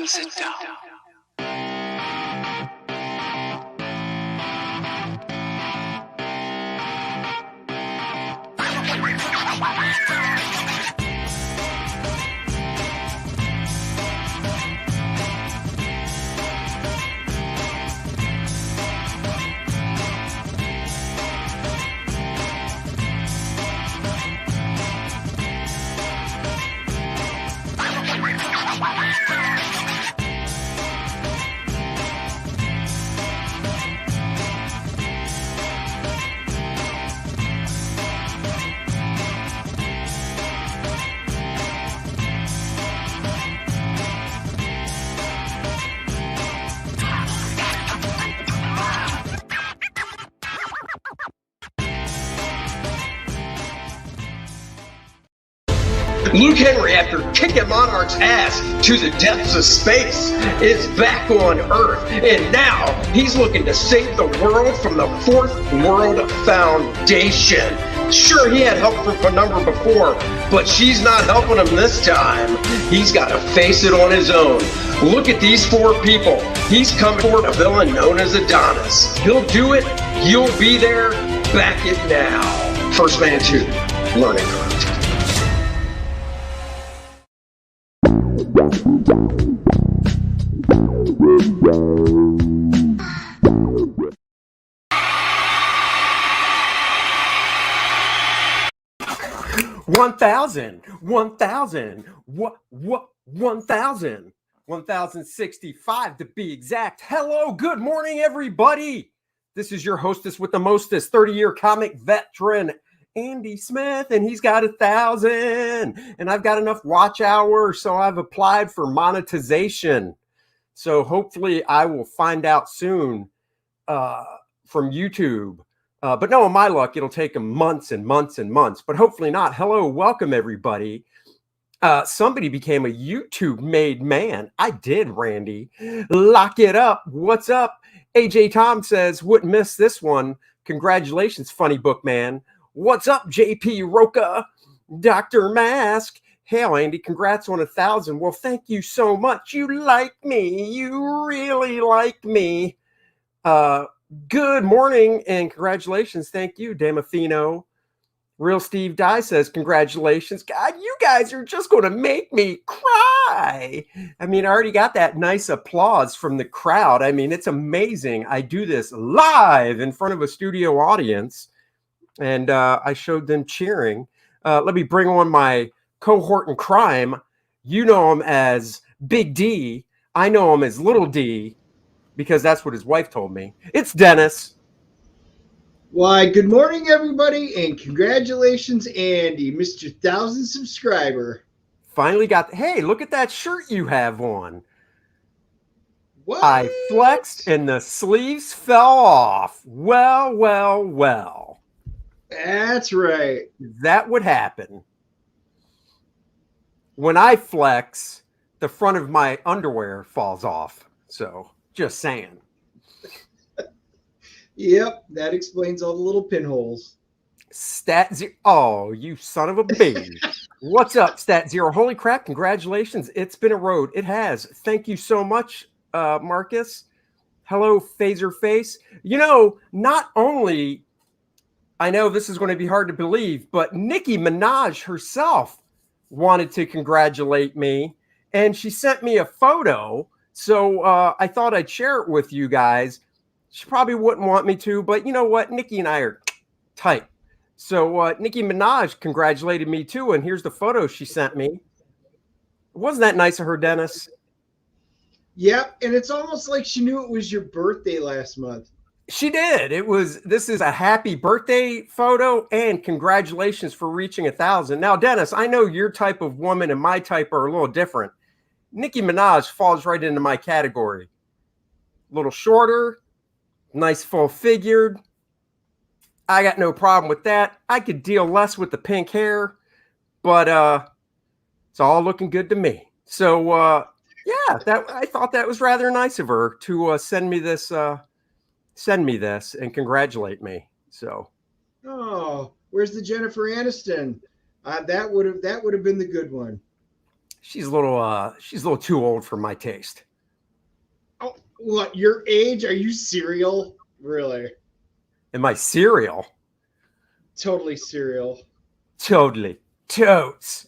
and sit down. Luke Henry, after kicking Monarch's ass to the depths of space, is back on Earth, and now he's looking to save the world from the Fourth World Foundation. Sure, he had help from Penumbra before, but she's not helping him this time. He's got to face it on his own. Look at these four people. He's coming for a villain known as Adonis. He'll do it. You'll be there. Back it now. First Man 2, Learning Curve. One thousand, 1,065 to be exact. Hello, good morning, everybody. This is your hostess with the mostest, 30-year comic veteran, Andy Smith, and he's got 1,000, and I've got enough watch hours, so I've applied for monetization. So hopefully I will find out soon from YouTube. But no, in my luck, it'll take them months and months and months, but hopefully not. Hello, welcome everybody. Somebody became a YouTube made man. I did, Randy. Lock it up. What's up? AJ Tom says, wouldn't miss this one. Congratulations, funny book man. What's up, JP Roca? Dr. Mask. Hell, Andy, congrats on 1,000. Well, thank you so much. You like me. You really like me. Good morning and congratulations. Thank you, Damafino. Real Steve Dye says, congratulations. God, you guys are just going to make me cry. I mean, I already got that nice applause from the crowd. I mean, it's amazing. I do this live in front of a studio audience, and I showed them cheering. Let me bring on my cohort in crime. You know him as Big D. I know him as Little D, because that's what his wife told me. It's Dennis. Why, good morning, everybody, and congratulations, Andy, Mr. 1,000 subscriber. Finally got, hey, look at that shirt you have on. What? I flexed and the sleeves fell off. Well, well, well. That's right. That would happen. When I flex, the front of my underwear falls off. So, just saying. Yep, that explains all the little pinholes. Stat Zero. Oh, you son of a baby. What's up, Stat Zero? Holy crap, congratulations. It's been a road. It has. Thank you so much, Marcus. Hello, Phaser Face. You know, not only, I know this is going to be hard to believe, but Nicki Minaj herself wanted to congratulate me, and she sent me a photo. So I thought I'd share it with you guys. She probably wouldn't want me to, but you know what? Nicki and I are tight. So Nicki Minaj congratulated me too, and here's the photo she sent me. Wasn't that nice of her, Dennis? Yep, and it's almost like she knew it was your birthday last month. She did. This is a happy birthday photo, and congratulations for reaching 1,000. Now, Dennis, I know your type of woman and my type are a little different. Nicki Minaj falls right into my category. A little shorter, nice full figured. I got no problem with that. I could deal less with the pink hair, but it's all looking good to me. So yeah, I thought that was rather nice of her to send me this and congratulate me. So, oh, where's the Jennifer Aniston? That would have been the good one. she's a little too old for my taste. Oh, what, your age? Are you cereal? Really? Am I cereal? Totally cereal. Totally. Totes.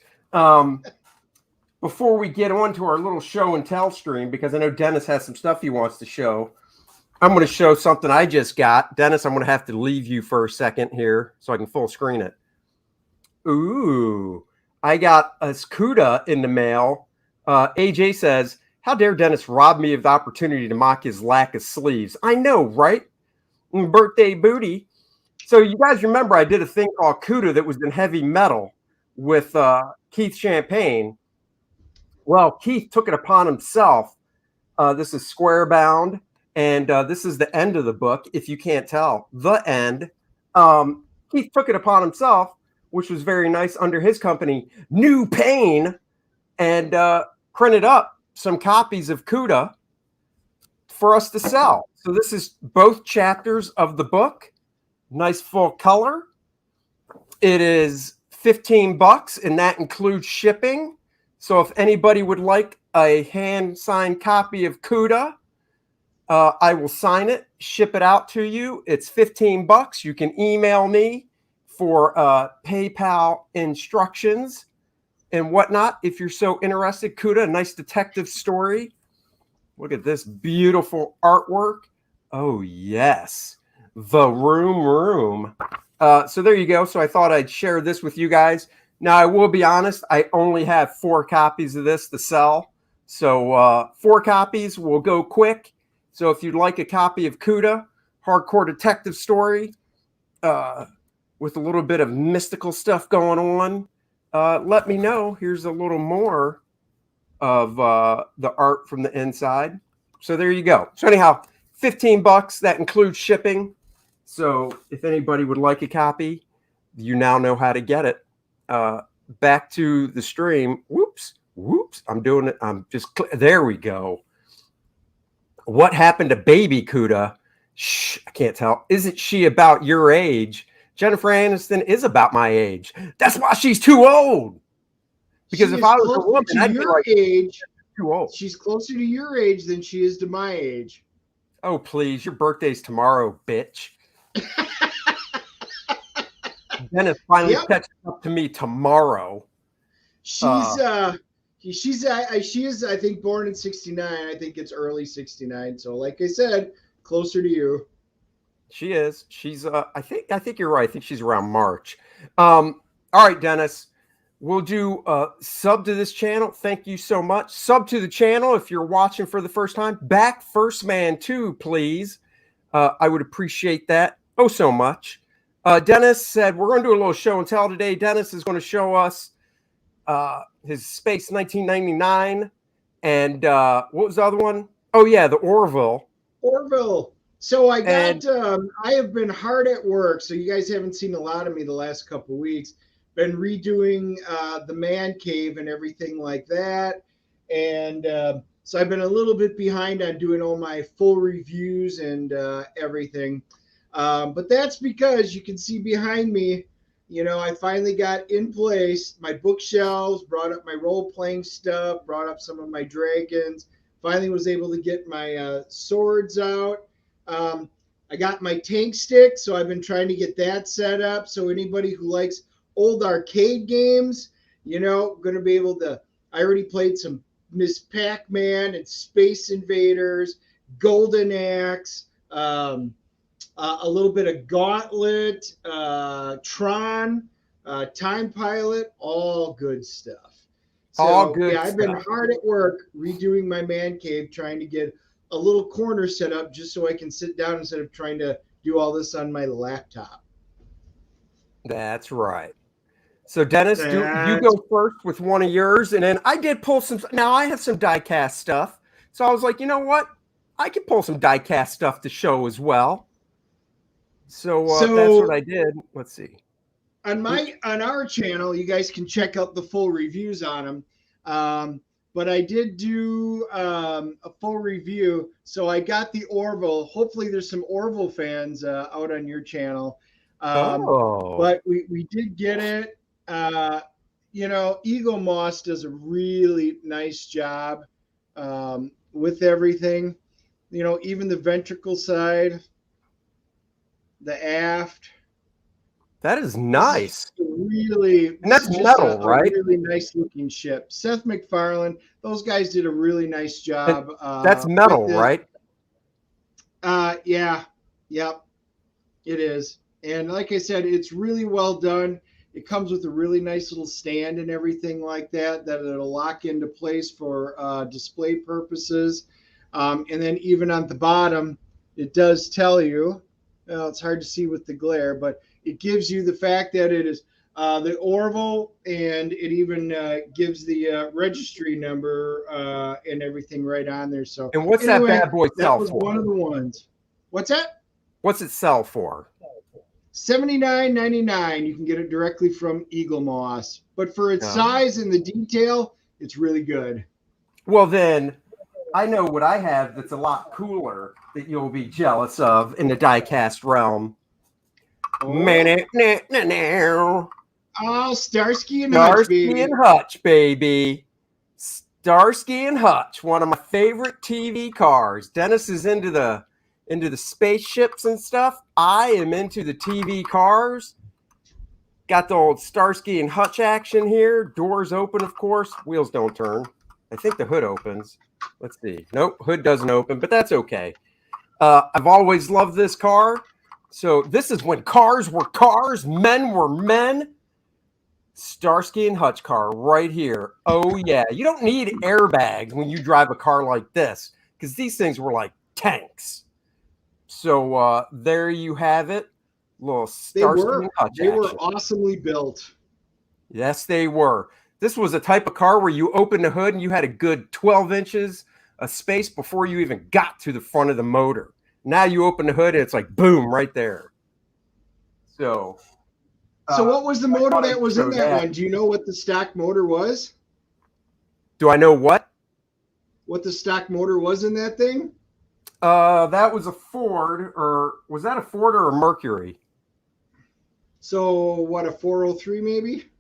Before we get on to our little show and tell stream, because I know Dennis has some stuff he wants to show, I'm going to show something I just got. Dennis, I'm going to have to leave you for a second here so I can full screen it. Ooh, I got a Cuda in the mail. AJ says, how dare Dennis rob me of the opportunity to mock his lack of sleeves? I know, right? Birthday booty. So you guys remember I did a thing called Cuda that was in heavy metal with Keith Champagne. Well, Keith took it upon himself. This is square bound, and this is the end of the book, if you can't tell. The end. Keith took it upon himself, which was very nice, under his company, New Pain, and printed up some copies of Cuda for us to sell. So this is both chapters of the book. Nice full color. It is $15, and that includes shipping. So if anybody would like a hand-signed copy of Cuda, I will sign it, ship it out to you. It's $15. You can email me for PayPal instructions and whatnot if you're so interested. Cuda, a nice detective story. Look at this beautiful artwork. Oh, yes. The room. So there you go. So I thought I'd share this with you guys. Now, I will be honest, I only have 4 copies of this to sell. So 4 copies will go quick. So if you'd like a copy of Cuda, hardcore detective story with a little bit of mystical stuff going on, let me know. Here's a little more of the art from the inside. So there you go. So anyhow, $15. That includes shipping. So if anybody would like a copy, you now know how to get it. Back to the stream. Whoops. I'm doing it. There we go. What happened to baby Cuda? Shh, I can't tell. Isn't she about your age? Jennifer Aniston is about my age. That's why she's too old. Because if I was a woman, I'd be like, age, too old. She's closer to your age than she is to my age. Oh, please. Your birthday's tomorrow, bitch. Dennis finally catches up to me tomorrow. She is, I think, born in 69. I think it's early 69. So, like I said, closer to you. She is. She's, I think you're right. I think she's around March. All right, Dennis, we'll do sub to this channel. Thank you so much. Sub to the channel if you're watching for the first time. Back First Man too, please. I would appreciate that so much. Dennis said we're going to do a little show and tell today. Dennis is going to show us his Space 1999 and what was the other one? Oh yeah, the Orville. So I have been hard at work. So you guys haven't seen a lot of me the last couple of weeks. Been redoing the man cave and everything like that. And so I've been a little bit behind on doing all my full reviews and everything. But that's because you can see behind me, I finally got in place my bookshelves, brought up my role-playing stuff, brought up some of my dragons, finally was able to get my swords out. I got my tank stick, so I've been trying to get that set up. So anybody who likes old arcade games, going to be able to, I already played some Miss Pac-Man and Space Invaders, Golden Axe, a little bit of Gauntlet, Tron, Time Pilot, all good stuff. So, all good stuff. I've been hard at work redoing my man cave, trying to get a little corner set up just so I can sit down instead of trying to do all this on my laptop. That's right. So Dennis, you go first with one of yours, and then I did pull some. Now I have some die-cast stuff, so I was like, you know what? I can pull some die-cast stuff to show as well. So that's what I did. Let's see. On our channel, you guys can check out the full reviews on them. But I did do a full review. So I got the Orville. Hopefully there's some Orville fans out on your channel. But we did get it. Eagle Moss does a really nice job with everything. Even the ventricle side, the aft. That is nice. And that's metal, right? A really nice looking ship. Seth MacFarlane, those guys did a really nice job. That's metal, right? Yeah, yep, it is. And like I said, it's really well done. It comes with a really nice little stand and everything like that it'll lock into place for display purposes. And then even on the bottom, it does tell you, well, it's hard to see with the glare, but it gives you the fact that it is the Orville, and it even gives the registry number and everything right on there. So, and what's that bad boy sell for? That was one of the ones. What's that? What's it sell for? $79.99. You can get it directly from Eagle Moss, but for its size and the detail, it's really good. Well, then I know what I have that's a lot cooler that you'll be jealous of in the diecast realm. Starsky and Hutch, baby. Starsky and Hutch, baby. Starsky and Hutch, one of my favorite TV cars. Dennis is into the spaceships and stuff. I am into the TV cars. Got the old Starsky and Hutch action here. Doors open, of course. Wheels don't turn. I think the hood opens. Let's see. Nope, hood doesn't open, but that's okay. I've always loved this car. So this is when cars were cars, men were men. Starsky and Hutch car right here. Oh, yeah. You don't need airbags when you drive a car like this because these things were like tanks. So there you have it. Little Starsky and Hutch They were awesomely built. Yes, they were. This was a type of car where you opened the hood and you had a good 12 inches of space before you even got to the front of the motor. Now you open the hood and it's like, boom, right there. So what was the motor that was in that one? Do you know what the stock motor was? Do I know what? What the stock motor was in that thing? That was a Ford, or was that a Ford or a Mercury? So what, a 403 maybe?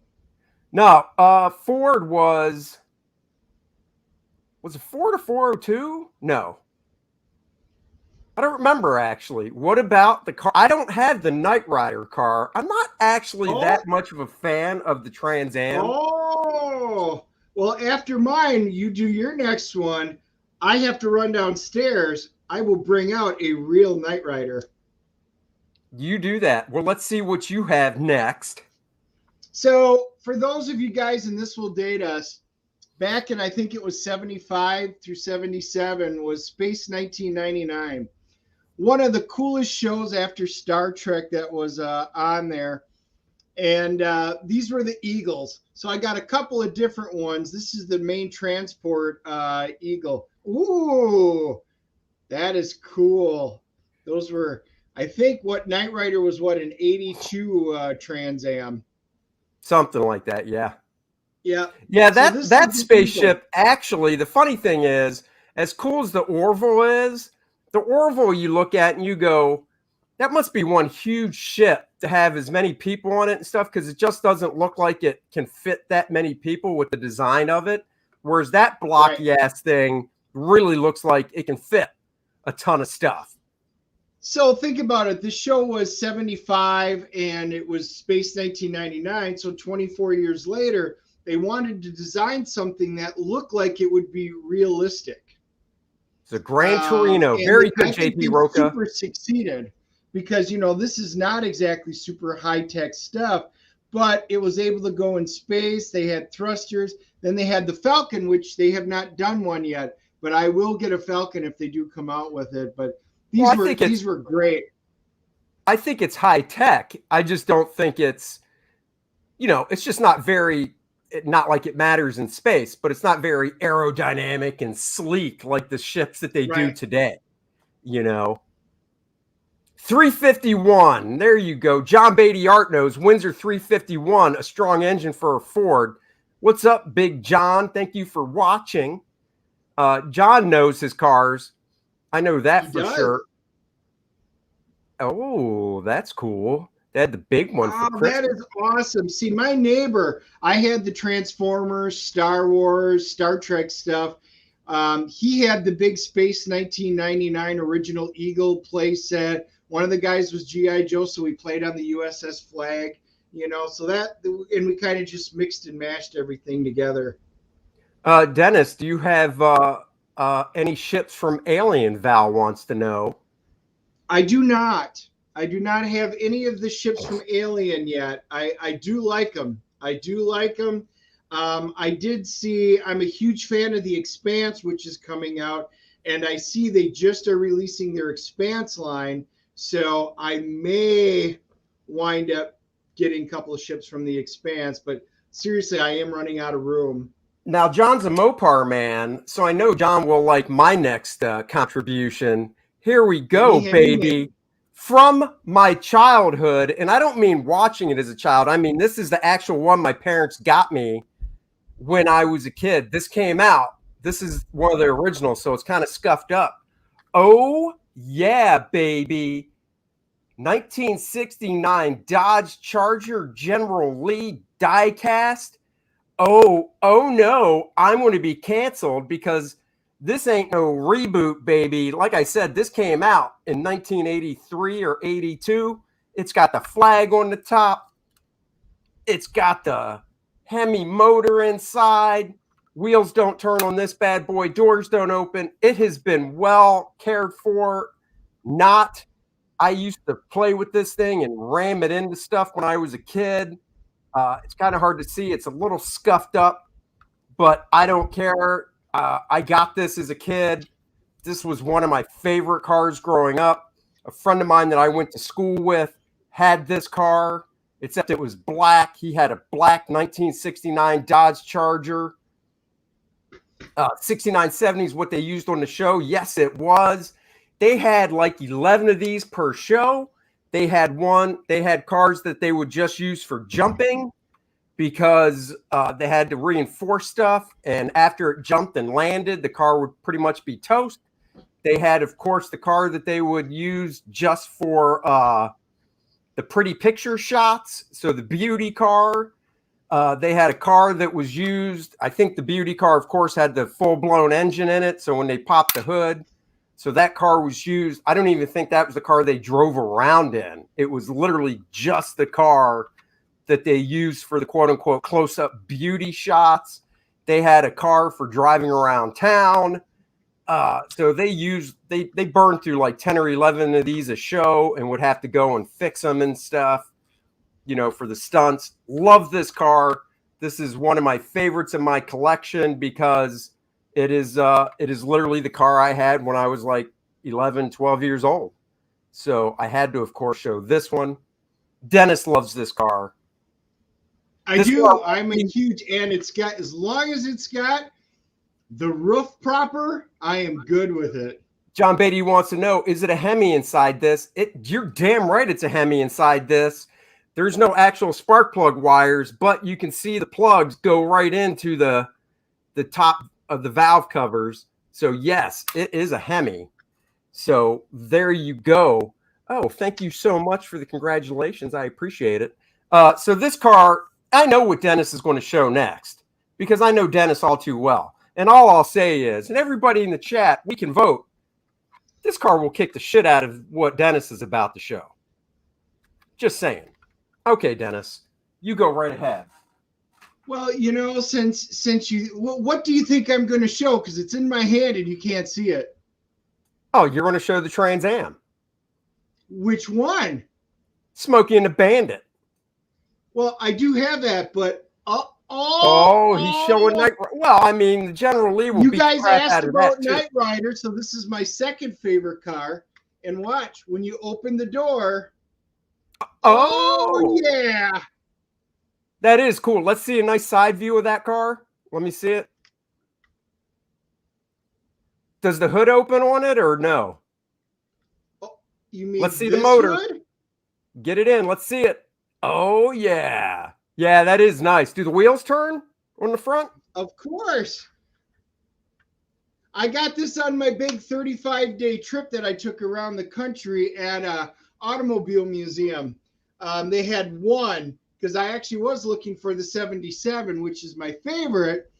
No, Ford was it Ford a 402? No. I don't remember, actually. What about the car? I don't have the Knight Rider car. I'm not actually that much of a fan of the Trans Am. Oh, well, after mine, you do your next one. I have to run downstairs. I will bring out a real Knight Rider. You do that. Well, let's see what you have next. So for those of you guys, and this will date us, back in, I think it was 75 through 77 was Space 1999. One of the coolest shows after Star Trek that was on there. And these were the Eagles. So I got a couple of different ones. This is the main transport Eagle. Ooh, that is cool. Those were, I think, what Knight Rider was, what, an 82 Trans Am. Something like that, yeah. Yeah. Yeah, that spaceship, actually, the funny thing is, as cool as the Orville is, the Orville you look at and you go, that must be one huge ship to have as many people on it and stuff, because it just doesn't look like it can fit that many people with the design of it. Whereas that blocky ass thing really looks like it can fit a ton of stuff. So think about it. The show was 75 and it was Space 1999. So 24 years later, they wanted to design something that looked like it would be realistic. It's a Gran Torino. Very good, JP Roca. Super succeeded because, this is not exactly super high-tech stuff, but it was able to go in space. They had thrusters. Then they had the Falcon, which they have not done one yet, but I will get a Falcon if they do come out with it. But these were great. I think it's high-tech. I just don't think it's, it's just not very... not like it matters in space, but it's not very aerodynamic and sleek like the ships that they do today. 351. There you go. John Beatty Art knows Windsor 351, a strong engine for a Ford. What's up, Big John? Thank you for watching. John knows his cars. I know that for sure. Oh, that's cool. They had the big one for Oh, Christmas. that is awesome. See, my neighbor, I had the Transformers, Star Wars, Star Trek stuff. He had the big Space 1999 original Eagle play set. One of the guys was G.I. Joe, so we played on the USS Flag, so that, and we kind of just mixed and mashed everything together. Dennis, do you have any ships from Alien? Val wants to know. I do not. I do not have any of the ships from Alien yet. I do like them. I do like them. I did see, I'm a huge fan of The Expanse, which is coming out, and I see they just are releasing their Expanse line. So I may wind up getting a couple of ships from The Expanse, but seriously, I am running out of room. Now, John's a Mopar man, so I know John will like my next contribution. Here we go, baby. From my childhood, and I don't mean watching it as a child. I mean, this is the actual one my parents got me when I was a kid. This came out. This is one of the originals, so it's kind of scuffed up. Oh, yeah, baby. 1969 Dodge Charger General Lee diecast. Oh no, I'm going to be canceled because this ain't no reboot, baby. Like I said, this came out in 1983 or 82. It's got the flag on the top. It's got the Hemi motor inside. Wheels don't turn on this bad boy. Doors don't open. It has been well cared for. I used to play with this thing and ram it into stuff when I was a kid. It's kind of hard to see. It's a little scuffed up, but I don't care. I got this as a kid. This was one of my favorite cars growing up. A friend of mine that I went to school with had this car, except it was black. He had a black 1969 Dodge Charger. 6970 is what they used on the show. Yes, it was. They had like 11 of these per show. They had cars that they would just use for jumping because they had to reinforce stuff. And after it jumped and landed, the car would pretty much be toast. They had, of course, the car that they would use just for the pretty picture shots. So the beauty car. They had a car that was used. I think the beauty car, of course, had the full-blown engine in it. So when they popped the hood, so that car was used. I don't even think that was the car they drove around in. It was literally just the car that they used for the quote-unquote close-up beauty shots. They had a car for driving around town. So they burned through like 10 or 11 of these a show and would have to go and fix them and stuff, for the stunts. Love this car. This is one of my favorites in my collection because it is literally the car I had when I was like 11, 12 years old. So I had to, of course, show this one. Dennis loves this car. I do. I'm a huge, and it's got, as long as it's got the roof proper, I am good with it. John Beatty wants to know, is it a Hemi inside this? You're damn right it's a Hemi inside this. There's no actual spark plug wires, but you can see the plugs go right into the top of the valve covers. So yes, it is a Hemi. So there you go. Oh, thank you so much for the congratulations. I appreciate it. So this car, I know what Dennis is going to show next because I know Dennis all too well. And all I'll say is, and everybody in the chat, we can vote. This car will kick the shit out of what Dennis is about to show. Just saying. Okay, Dennis, you go right ahead. Well, since you, what do you think I'm going to show? Because it's in my hand and you can't see it. Oh, you're going to show the Trans Am. Which one? Smokey and the Bandit. Well, I do have that, but he's showing Night Rider. Well, I mean, General Lee will you beat guys crap asked out of about that Night Rider, so this is my second favorite car. And watch, when you open the door. Oh yeah. That is cool. Let's see a nice side view of that car. Let me see it. Does the hood open on it or no? Oh, you mean let's see the motor. Hood? Get it in. Let's see it. Oh, yeah. Yeah, that is nice. Do the wheels turn on the front? Of course. I got this on my big 35-day trip that I took around the country at an automobile museum. They had one, because I actually was looking for the 77, which is my favorite.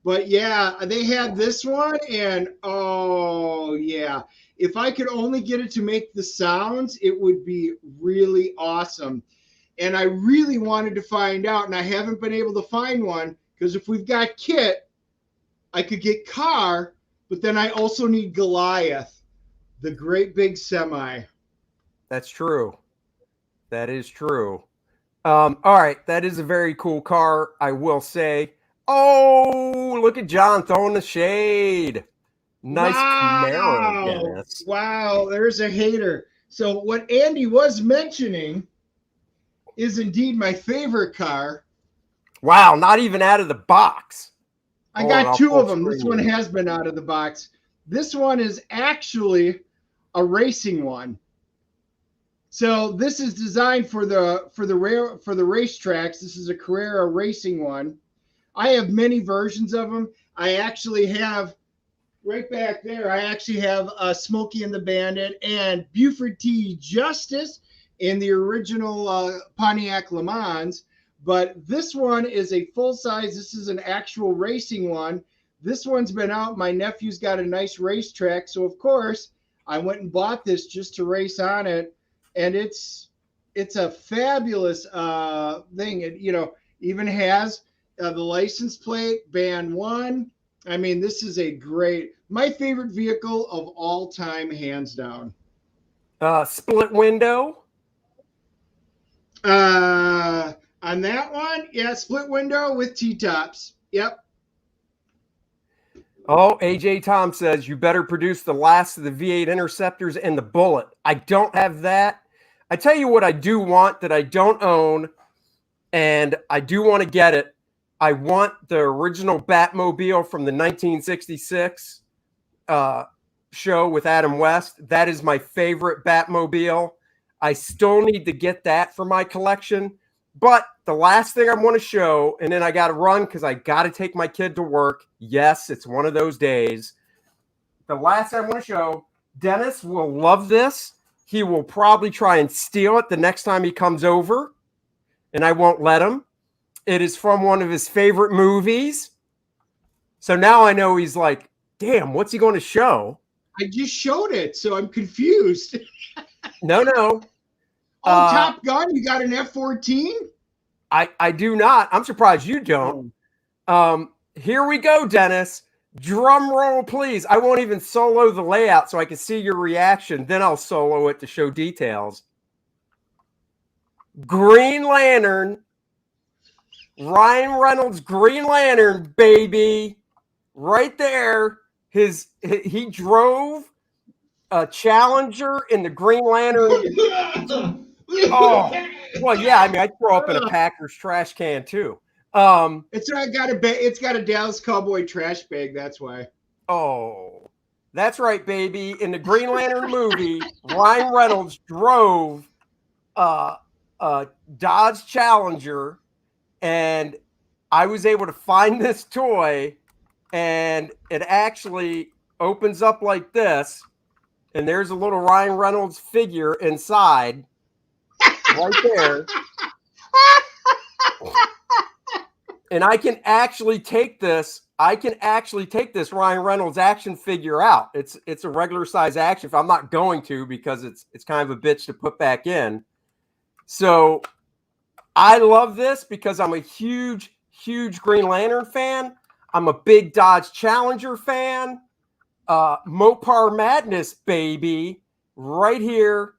But yeah, they had this one, and oh yeah, if I could only get it to make the sounds, it would be really awesome. And I really wanted to find out, and I haven't been able to find one, because if we've got Kit, I could get Car, but then I also need Goliath, the great big semi. That's true. That is true. All right, that is a very cool car, I will say. Oh, look at John throwing the shade. Nice Camaro, Dennis. Wow, there's a hater. So what Andy was mentioning is indeed my favorite car. Wow, not even out of the box. I got two of them. This one has been out of the box. This one is actually a racing one. So this is designed for the racetracks. This is a Carrera racing one. I have many versions of them. I actually have right back there. I actually have Smokey and the Bandit and Buford T. Justice in the original Pontiac Le Mans. But this one is a full size. This is an actual racing one. This one's been out. My nephew's got a nice racetrack, so of course I went and bought this just to race on it. And it's a fabulous thing. It even has the license plate, band 1. I mean, this is my favorite vehicle of all time, hands down. Split window. On that one, yeah, split window with T-tops. Yep. Oh, AJ Tom says you better produce the last of the V8 Interceptors and the Bullet. I don't have that. I tell you what I do want that I don't own, and I do want to get it. I want the original Batmobile from the 1966 show with Adam West. That is my favorite Batmobile. I still need to get that for my collection. But the last thing I want to show, and then I got to run because I got to take my kid to work. Yes, it's one of those days. The last thing I want to show, Dennis will love this. He will probably try and steal it the next time he comes over, and I won't let him. It is from one of his favorite movies. So now I know he's like, damn, what's he going to show? I just showed it, so I'm confused. No. Top Gun, you got an F-14? I do not. I'm surprised you don't. Here we go, Dennis. Drum roll, please. I won't even solo the layout so I can see your reaction. Then I'll solo it to show details. Green Lantern. Ryan Reynolds, Green Lantern, baby. Right there. He drove a Challenger in the Green Lantern. Oh, well, yeah. I mean, I throw up in a Packers trash can too. It's got a Dallas Cowboy trash bag. That's why. Oh, that's right, baby. In the Green Lantern movie, Ryan Reynolds drove a Dodge Challenger, and I was able to find this toy, and it actually opens up like this, and there's a little Ryan Reynolds figure inside, right there. And I can actually take this. Ryan Reynolds action figure out. It's a regular size action. If I'm not going to, because it's kind of a bitch to put back in. So I love this because I'm a huge Green Lantern fan. I'm a big Dodge Challenger fan. Mopar Madness, baby, right here.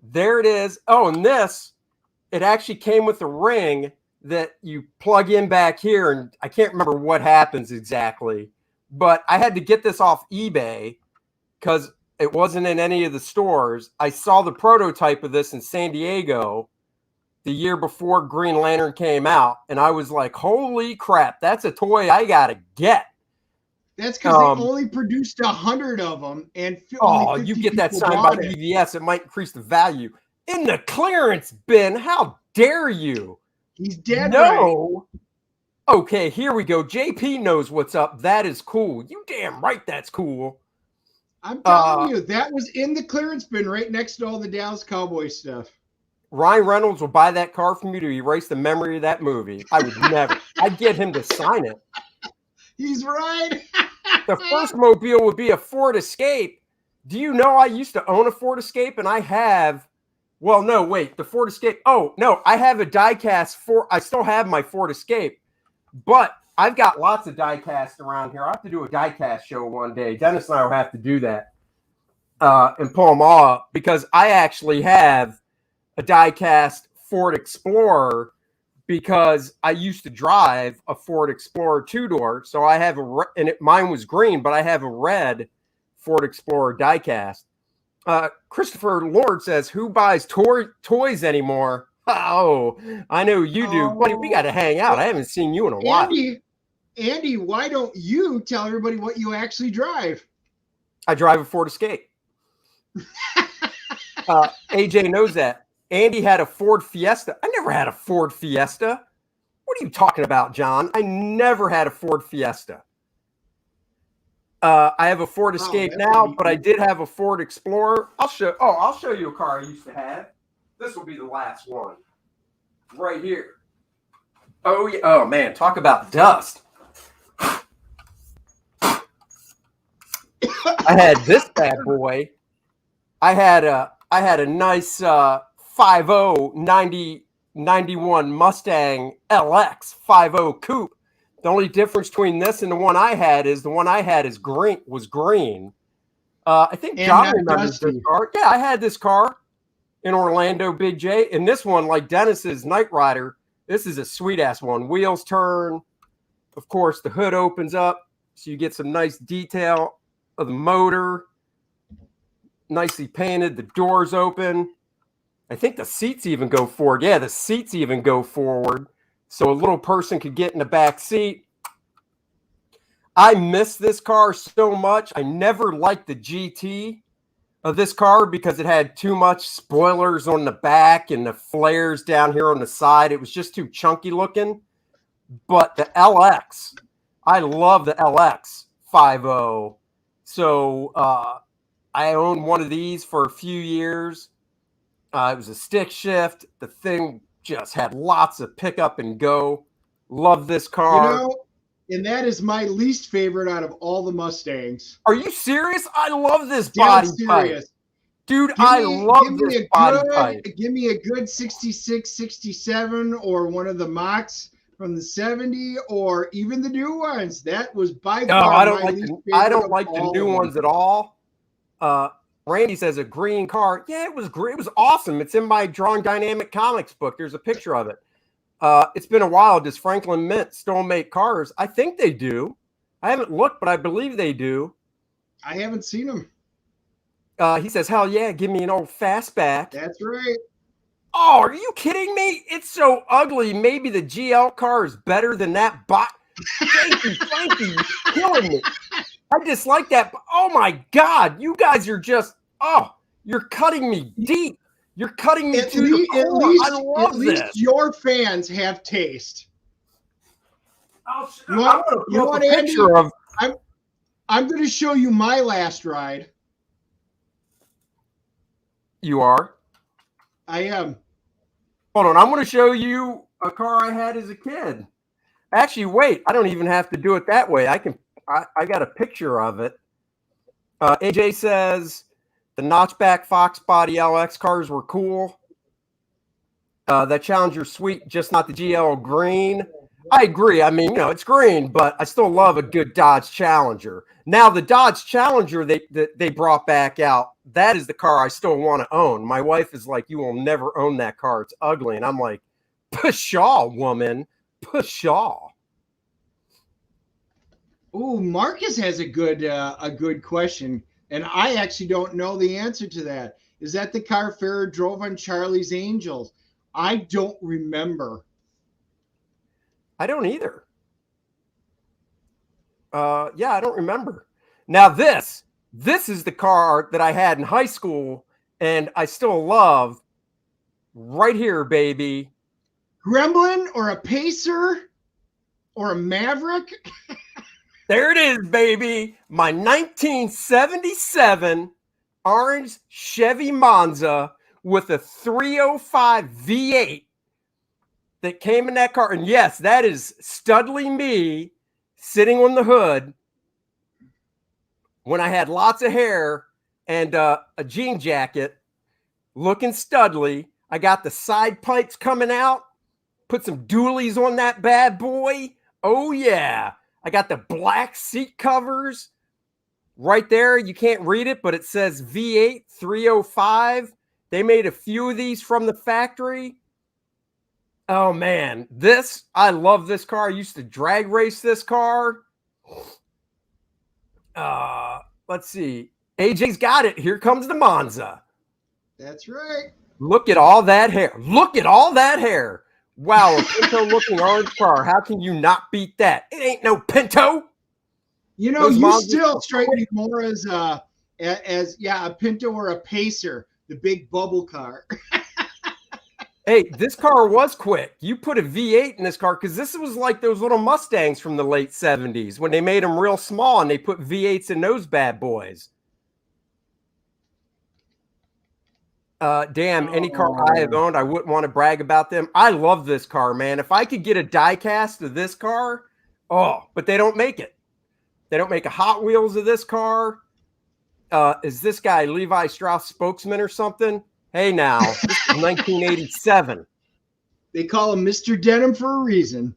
There it is. Oh, and it actually came with a ring that you plug in back here, and I can't remember what happens exactly, but I had to get this off eBay because it wasn't in any of the stores. I saw the prototype of this in San Diego the year before Green Lantern came out, and I was like, holy crap, that's a toy I gotta get. That's because they only produced 100 of them, and you get that signed by BVS, it might increase the value. In the clearance bin, how dare you? He's dead. No. Right. Okay, here we go. JP knows what's up. That is cool. You damn right that's cool. I'm telling you, that was in the clearance bin right next to all the Dallas Cowboys stuff. Ryan Reynolds will buy that car from you to erase the memory of that movie. I would never. I'd get him to sign it. He's right. The first mobile would be a Ford Escape. Do you know I used to own a Ford Escape, and I have, well, no, wait, the Ford Escape. Oh, no, I have a diecast I still have my Ford Escape, but I've got lots of diecast around here. I have to do a diecast show one day. Dennis and I will have to do that and pull them all up, because I actually have a diecast Ford Explorer, because I used to drive a Ford Explorer 2-door. So I have mine was green, but I have a red Ford Explorer diecast. Christopher Lord says, who buys toys anymore? Oh, I know you do. Buddy, we got to hang out. I haven't seen you in a while. Andy, why don't you tell everybody what you actually drive? I drive a Ford Escape. AJ knows that. Andy had a Ford Fiesta. I never had a Ford Fiesta. What are you talking about, John? I never had a Ford Fiesta. I have a Ford Escape now, but I did have a Ford Explorer. I'll show you a car I used to have. This will be the last one. Right here. Oh, yeah. Oh, man. Talk about dust. I had this bad boy. I had a nice 50 91 Mustang LX 50 coupe. The only difference between this and the one I had is was green. I think John remembers this car. Yeah, I had this car in Orlando, Big J. And this one, like Dennis's Knight Rider, this is a sweet ass one. Wheels turn. Of course, the hood opens up, so you get some nice detail of the motor. Nicely painted. The doors open. I think the seats even go forward. Yeah, the seats even go forward, so a little person could get in the back seat. I miss this car so much. I never liked the GT of this car because it had too much spoilers on the back and the flares down here on the side. It was just too chunky looking. But the LX, I love the LX 50. So I owned one of these for a few years. It was a stick shift. The thing just had lots of pick up and go. Love this car. And that is my least favorite out of all the Mustangs. Are you serious? I love this body type. Dude, I love this body type. Give me a good 66, 67, or one of the Machs from the 70, or even the new ones. That was by far I don't like the new ones at all. Randy says a green car. Yeah, it was great. It was awesome. It's in my Drawing Dynamic Comics book. There's a picture of it. It's been a while. Does Franklin Mint still make cars? I think they do. I haven't looked, but I believe they do. I haven't seen them. He says, hell yeah, give me an old fastback. That's right. Oh, are you kidding me? It's so ugly. Maybe the GL car is better than that bot. Thank you, you're killing me. I dislike that. Oh my God, you guys are just, you're cutting me deep. You're cutting me to the core. At least your fans have taste. I'm going to show you my last ride. You are? I am. Hold on, I'm going to show you a car I had as a kid. Actually, wait, I don't even have to do it that way. I got a picture of it. AJ says the notchback Fox body LX cars were cool. That Challenger sweet, just not the GL green. I agree. I mean, it's green, but I still love a good Dodge Challenger. Now, the Dodge Challenger they brought back out, that is the car I still want to own. My wife is like, you will never own that car. It's ugly. And I'm like, pshaw, woman, pshaw. Ooh, Marcus has a good question, and I actually don't know the answer to that. Is that the car Farrah drove on Charlie's Angels? I don't remember. I don't either. Yeah, I don't remember. Now this is the car that I had in high school, and I still love. Right here, baby. Gremlin or a Pacer or a Maverick? There it is, baby. My 1977 orange Chevy Monza with a 305 V8 that came in that car. And yes, that is studly me sitting on the hood when I had lots of hair and a jean jacket, looking studly. I got the side pipes coming out, put some dualies on that bad boy. Oh, yeah. I got the black seat covers right there. You can't read it, but it says V8 305. They made a few of these from the factory. Oh, man. I love this car. I used to drag race this car. Let's see. AJ's got it. Here comes the Monza. That's right. Look at all that hair. Look at all that hair. Wow, a Pinto-looking orange car. How can you not beat that? It ain't no Pinto. You know, you still strike me more as a Pinto or a Pacer, the big bubble car. Hey, this car was quick. You put a V8 in this car because this was like those little Mustangs from the late 70s when they made them real small and they put V8s in those bad boys. Any car I have owned, I wouldn't want to brag about them. I love this car, man. If I could get a die cast of this car, but they don't make it. They don't make a Hot Wheels of this car. Is this guy Levi Strauss spokesman or something? Hey, now, this is 1987. They call him Mr. Denim for a reason.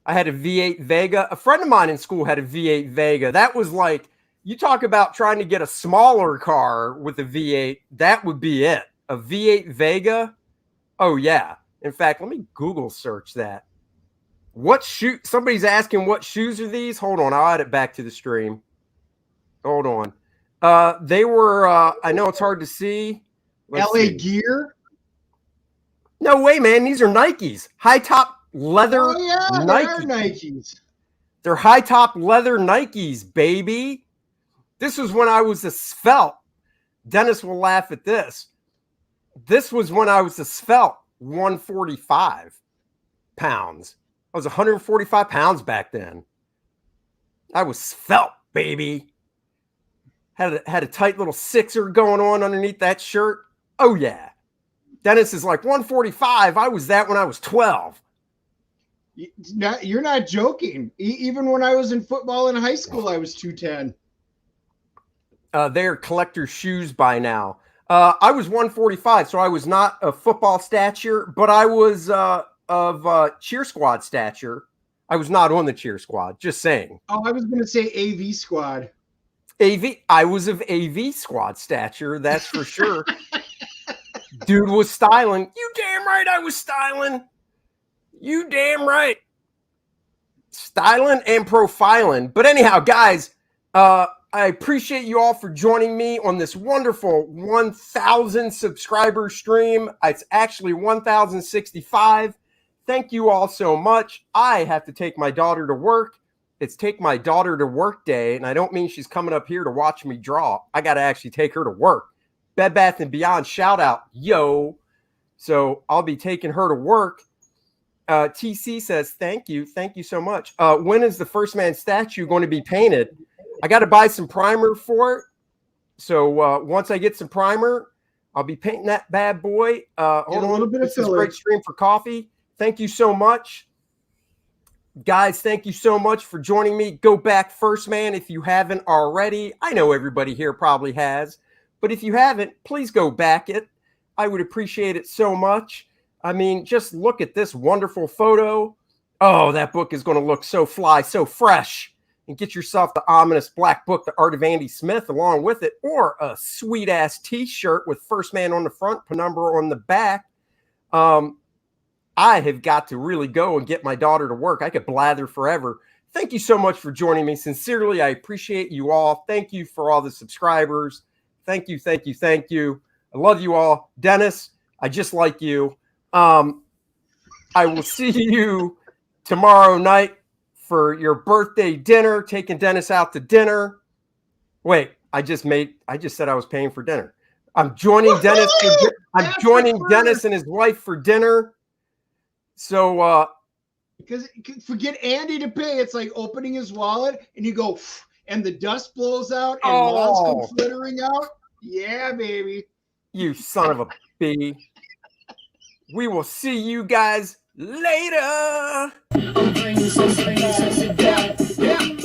I had a V8 Vega. A friend of mine in school had a V8 Vega. That was like, you talk about trying to get a smaller car with a V8, that would be it. A V8 Vega? Oh, yeah. In fact, let me Google search that. What shoe? Somebody's asking what shoes are these? Hold on. I'll add it back to the stream. Hold on. They were, I know it's hard to see. LA Gear? No way, man. These are Nikes. High top leather. Oh, yeah, Nikes. they are Nikes. They're high top leather Nikes, baby. This was when I was a svelte. Dennis will laugh at this. This was when I was a svelte 145 pounds. I was 145 pounds back then. I was svelte, baby. Had a tight little sixer going on underneath that shirt. Oh, yeah. Dennis is like 145. I was that when I was 12. You're not joking. Even when I was in football in high school, I was 210. They're collector's shoes by now. I was 145, so I was not a football stature, but I was of cheer squad stature. I was not on the cheer squad, just saying. Oh, I was going to say AV squad. I was of AV squad stature, that's for sure. Dude was styling. You damn right I was styling. You damn right. Styling and profiling. But anyhow, guys, I appreciate you all for joining me on this wonderful 1,000 subscriber stream. It's actually 1,065. Thank you all so much. I have to take my daughter to work. It's take my daughter to work day, and I don't mean she's coming up here to watch me draw. I got to actually take her to work. Bed Bath & Beyond, shout out, yo. So I'll be taking her to work. TC says, thank you so much. When is the First Man statue going to be painted? I got to buy some primer for it. So once I get some primer, I'll be painting that bad boy. Hold on, a little bit of filler. Great stream for coffee. Thank you so much. Guys, thank you so much for joining me. Go back First Man if you haven't already. I know everybody here probably has. But if you haven't, please go back it. I would appreciate it so much. I mean, just look at this wonderful photo. Oh, that book is going to look so fly, so fresh. And get yourself the ominous black book, The Art of Andy Smith, along with it, or a sweet-ass T-shirt with First Man on the front, Penumbra on the back. I have got to really go and get my daughter to work. I could blather forever. Thank you so much for joining me. Sincerely, I appreciate you all. Thank you for all the subscribers. Thank you. I love you all. Dennis, I just like you. I will see you tomorrow night for your birthday dinner, taking Dennis out to dinner. Wait, I just said I was paying for dinner. I'm joining Dennis. I'm joining Dennis and his wife for dinner. So, because forget Andy to pay. It's like opening his wallet and you go, and the dust blows out and logs come flittering out. Yeah, baby. You son of a be. We will see you guys later. Yeah.